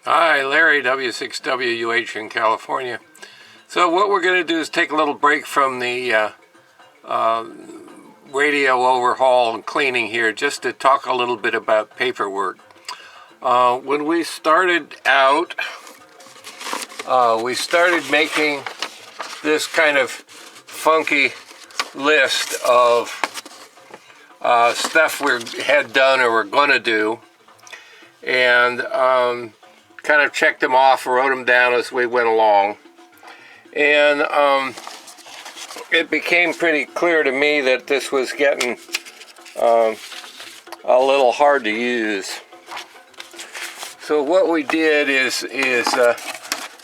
Hi, Larry, W6WUH in California. So what we're going to do is take a little break from the radio overhaul and cleaning here just to talk a little bit about paperwork. When we started out, we started making this kind of funky list of stuff we had done or were going to do, and kind of checked them off, wrote them down as we went along. And it became pretty clear to me that this was getting a little hard to use. So what we did is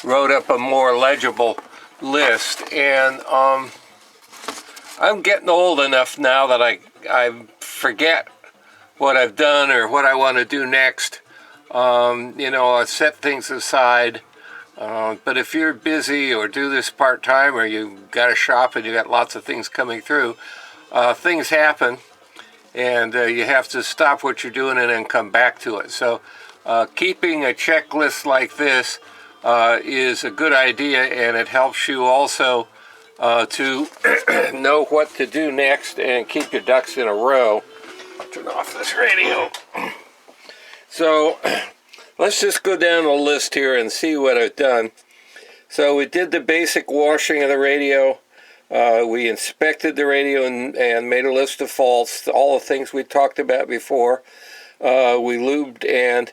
wrote up a more legible list, and I'm getting old enough now that I forget what I've done or what I want to do next. I set things aside, but if you're busy or do this part-time, or you got a shop and you got lots of things coming through, things happen, and you have to stop what you're doing and then come back to it. So keeping a checklist like this is a good idea, and it helps you also to know what to do next and keep your ducks in a row. Turn off this radio. So let's just go down the list here and see what I've done. So we did the basic washing of the radio. We inspected the radio and made a list of faults, all the things we talked about before. We lubed and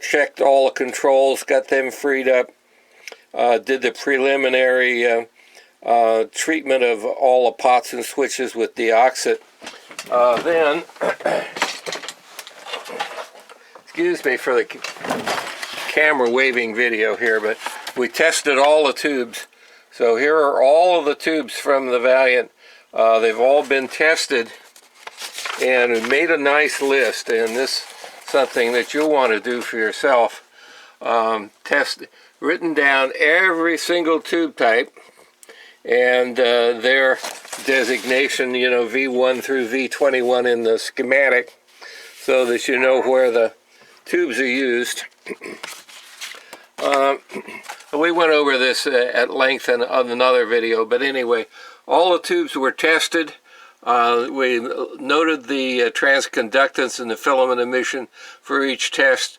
checked all the controls, got them freed up. Did the preliminary treatment of all the pots and switches with deoxit. Then excuse me for the camera waving video here, but we tested all the tubes. So here are all of the tubes from the Valiant. They've all been tested, and we made a nice list, and this is something that you'll want to do for yourself. Written down every single tube type and their designation, V1 through V21 in the schematic, so that you know where the tubes are used. We went over this at length in another video, but anyway, all the tubes were tested. We noted the transconductance and the filament emission for each test,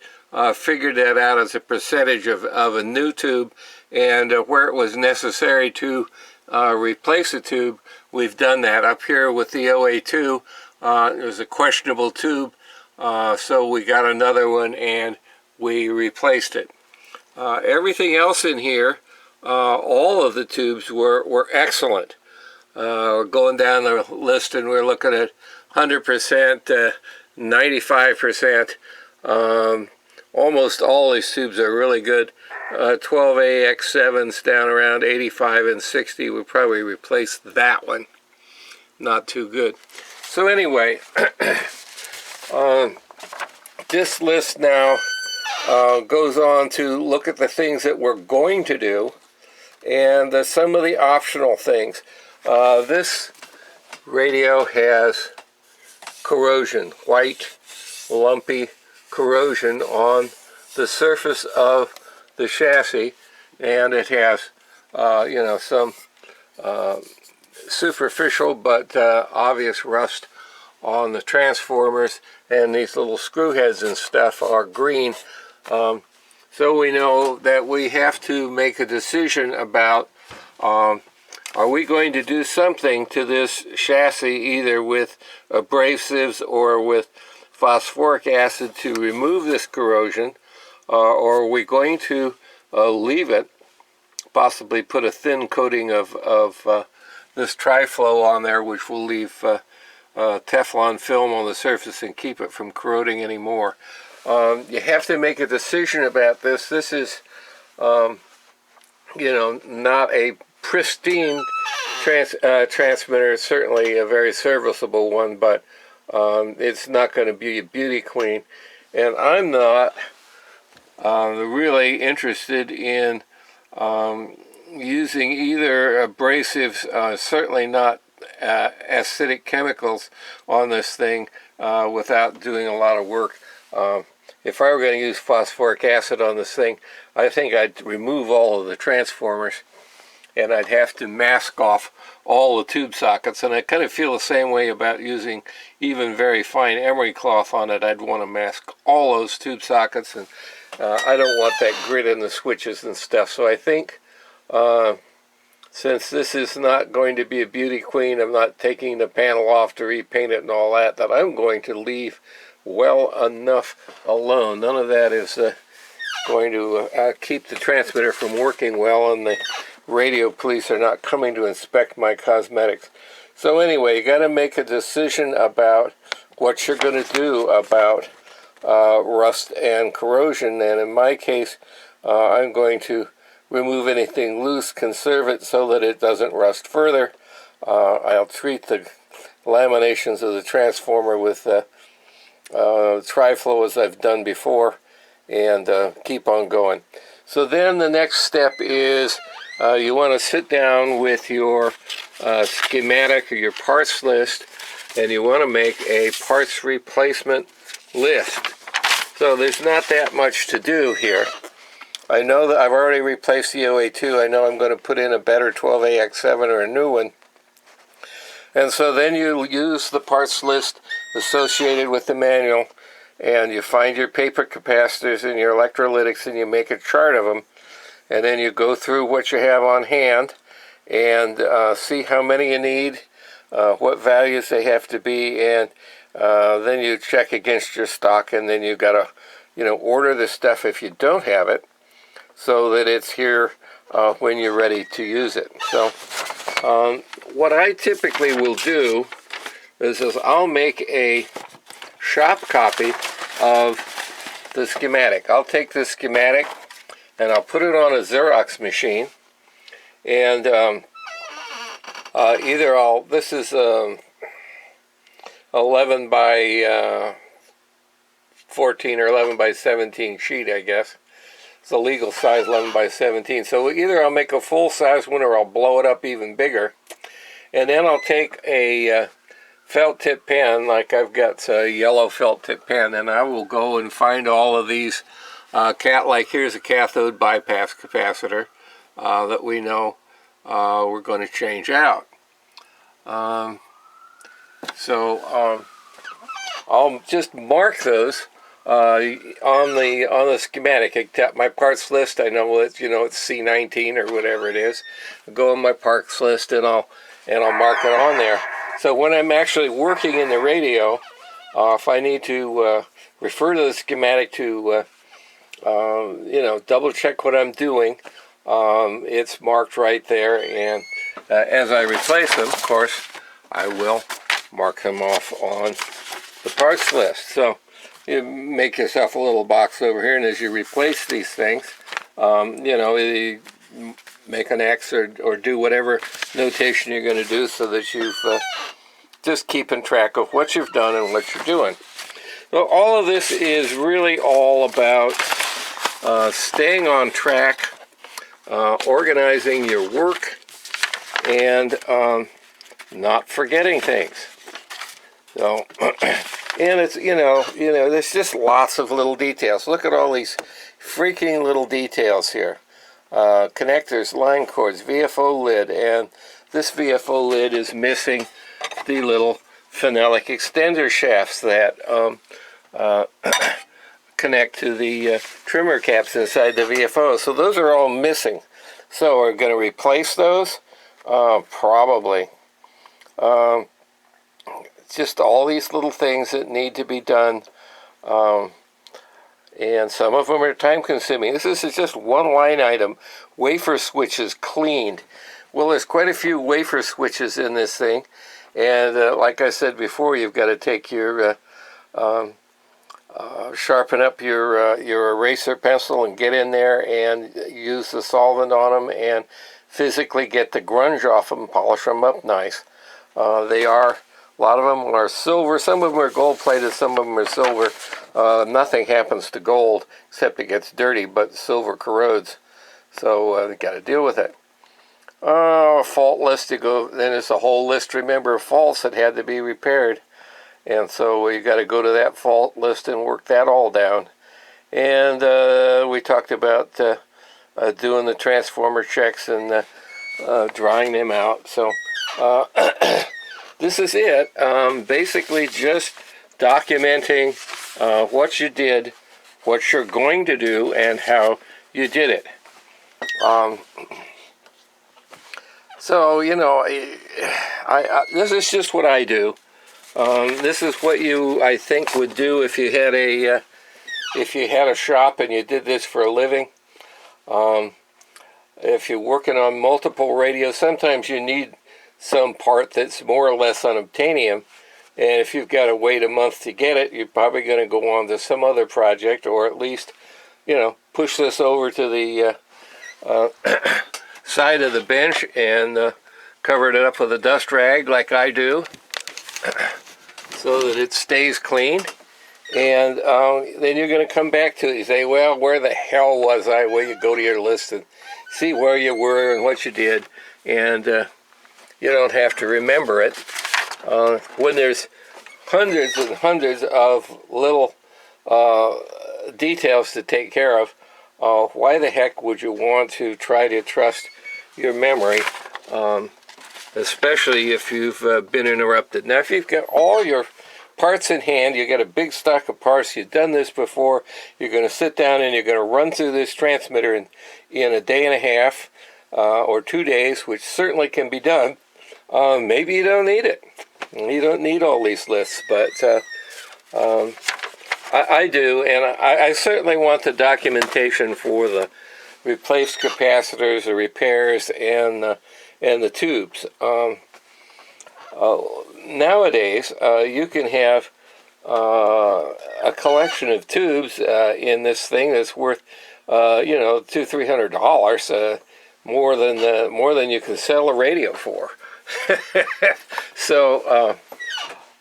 figured that out as a percentage of a new tube, and where it was necessary to replace a tube, we've done that. Up here with the OA2, it was a questionable tube, so we got another one and we replaced it. Everything else in here, all of the tubes were excellent. We're going down the list and we're looking at 100%, 95%. Almost all these tubes are really good. 12AX7's down around 85 and 60. We'll probably replace that one. Not too good. So anyway, this list now goes on to look at the things that we're going to do and some of the optional things. This radio has corrosion, white, lumpy corrosion on the surface of the chassis, and it has, some superficial but obvious rust on the transformers, and these little screw heads and stuff are green. So we know that we have to make a decision about are we going to do something to this chassis, either with abrasives or with phosphoric acid to remove this corrosion, or are we going to leave it, possibly put a thin coating of this Tri-Flow on there, which will leave Teflon film on the surface and keep it from corroding anymore. You have to make a decision about this. This is, not a pristine transmitter. It's certainly a very serviceable one, but it's not going to be a beauty queen. And I'm not really interested in using either abrasives, certainly not acidic chemicals on this thing without doing a lot of work. if I were going to use phosphoric acid on this thing, I think I'd remove all of the transformers, and I'd have to mask off all the tube sockets. And I kind of feel the same way about using even very fine emery cloth on it. I'd want to mask all those tube sockets, and I don't want that grit in the switches and stuff. So I think since this is not going to be a beauty queen, I'm not taking the panel off to repaint it and all that, that I'm going to leave well enough alone. None of that is going to keep the transmitter from working well, and the radio police are not coming to inspect my cosmetics. So anyway, you got to make a decision about what you're going to do about rust and corrosion. And in my case, I'm going to remove anything loose, conserve it so that it doesn't rust further. I'll treat the laminations of the transformer with Triflow as I've done before, and keep on going. So then the next step is you want to sit down with your schematic or your parts list, and you want to make a parts replacement list. So there's not that much to do here. I know that I've already replaced the OA2. I know I'm going to put in a better 12AX7 or a new one. And so then you use the parts list associated with the manual, and you find your paper capacitors and your electrolytics, and you make a chart of them. And then you go through what you have on hand and see how many you need, what values they have to be, and then you check against your stock, and then you got to, order the stuff if you don't have it, so that it's here when you're ready to use it. So what I typically will do is I'll make a shop copy of the schematic. I'll take this schematic and I'll put it on a Xerox machine, and this is 11 by 14 or 11 by 17 sheet, I guess. It's a legal size, 11 by 17. So either I'll make a full size one or I'll blow it up even bigger. And then I'll take a felt tip pen, like I've got a yellow felt tip pen, and I will go and find all of these like here's a cathode bypass capacitor that we know we're going to change out. So I'll just mark those on the schematic. I tap my parts list. I know it's it's C19 or whatever it is. I'll go on my parts list and I'll mark it on there. So when I'm actually working in the radio, if I need to refer to the schematic to double check what I'm doing, it's marked right there, and as I replace them, of course, I will mark them off on the parts list. So you make yourself a little box over here, and as you replace these things, you make an X or do whatever notation you're going to do, so that you've just keeping track of what you've done and what you're doing. So all of this is really all about staying on track, organizing your work, and not forgetting things. So, and it's there's just lots of little details. Look at all these freaking little details here. Connectors, line cords, VFO lid, and this VFO lid is missing the little phenolic extender shafts that connect to the trimmer caps inside the VFO. So those are all missing. So we're going to replace those? Probably. Just all these little things that need to be done. And some of them are time consuming. This is just one line item. Wafer switches cleaned. Well, there's quite a few wafer switches in this thing. And like I said before, you've got to take your sharpen up your eraser pencil and get in there and use the solvent on them and physically get the grunge off them, polish them up nice. A lot of them are silver, some of them are gold plated, some of them are silver. Nothing happens to gold except it gets dirty, but silver corrodes. So you got to deal with it. Fault list, then there's a whole list, remember, of faults that had to be repaired. And so you got to go to that fault list and work that all down. and we talked about doing the transformer checks and drawing them out. So this is it. Basically just documenting what you did, what you're going to do, and how you did it. So, you know, this is just what I do. This is what you, I think, would do if you had a shop and you did this for a living. If you're working on multiple radios, sometimes you need some part that's more or less unobtainium. And if you've got to wait a month to get it, you're probably going to go on to some other project, or at least, you know, push this over to the side of the bench and cover it up with a dust rag like I do, so that it stays clean. And then you're going to come back to it. You say, well, where the hell was I? Well, you go to your list and see where you were and what you did, and you don't have to remember it. When there's hundreds and hundreds of little details to take care of, why the heck would you want to try to trust your memory, especially if you've been interrupted? Now, if you've got all your parts in hand, you got a big stock of parts, you've done this before, you're going to sit down and you're going to run through this transmitter in a day and a half or 2 days, which certainly can be done. Maybe you don't need it. You don't need all these lists, but I do, and I certainly want the documentation for the replaced capacitors, the repairs, and the tubes. Nowadays, you can have a collection of tubes in this thing that's worth, you know, $200-300 more than you can sell a radio for. So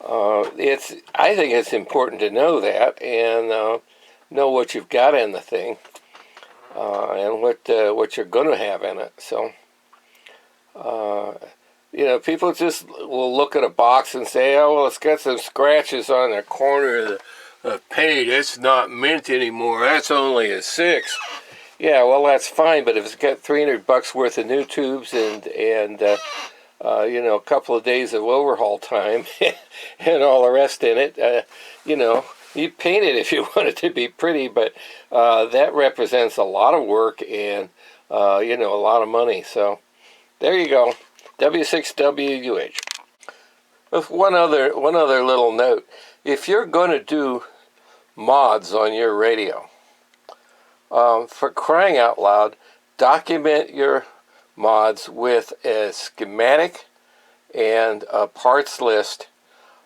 I think it's important to know that, and know what you've got in the thing, and what you're going to have in it. So you know, people just will look at a box and say, oh, well, it's got some scratches on the corner of the paint. It's not mint anymore. That's only a 6. Yeah, well, that's fine, but if it's got $300 worth of new tubes and you know, a couple of days of overhaul time and all the rest in it, you know, you paint it if you want it to be pretty, but that represents a lot of work and, you know, a lot of money. So there you go. W6WUH. With one other little note. If you're going to do mods on your radio, for crying out loud, document your mods with a schematic and a parts list,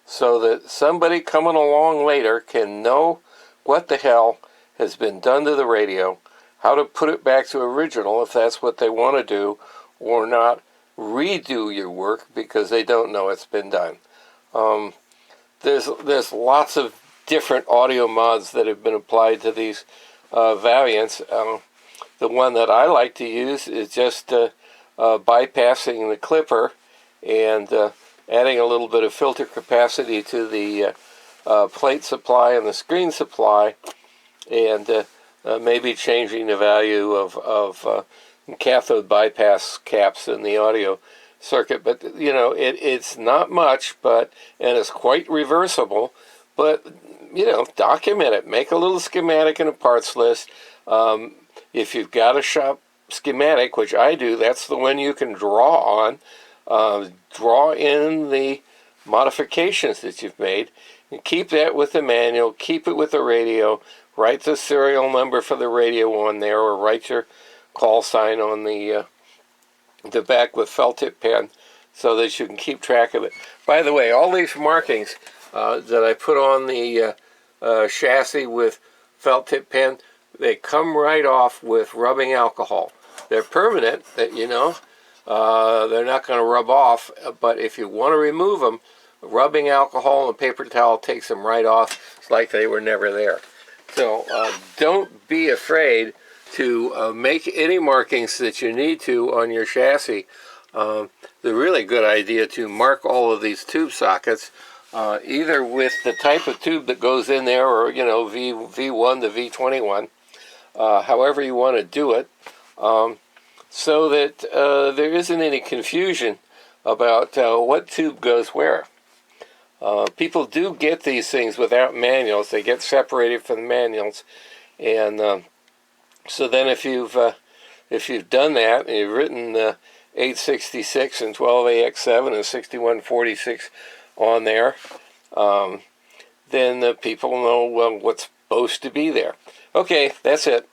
so that somebody coming along later can know what the hell has been done to the radio, how to put it back to original if that's what they want to do, or not redo your work because they don't know it's been done. There's lots of different audio mods that have been applied to these Valiants. The one that I like to use is just bypassing the clipper and adding a little bit of filter capacity to the plate supply and the screen supply, and maybe changing the value of cathode bypass caps in the audio circuit. But you know, it's not much, and it's quite reversible. But you know, document it. Make a little schematic and a parts list. If you've got a shop schematic, which I do, that's the one you can draw on. Draw in the modifications that you've made, and keep that with the manual. Keep it with the radio. Write the serial number for the radio on there, or write your call sign on the back with felt tip pen, so that you can keep track of it. By the way, all these markings that I put on the chassis with felt tip pen, they come right off with rubbing alcohol. They're permanent, that you know, they're not going to rub off, but if you want to remove them, rubbing alcohol and a paper towel takes them right off. It's like they were never there. So don't be afraid to make any markings that you need to on your chassis. The really good idea to mark all of these tube sockets either with the type of tube that goes in there, or V1 to V21, however you want to do it, so that there isn't any confusion about what tube goes where. People do get these things without manuals. They get separated from the manuals, and so then if you've done that and you've written 866 and 12AX7 and 6146 on there, then people know, well, what's supposed to be there. Okay, that's it.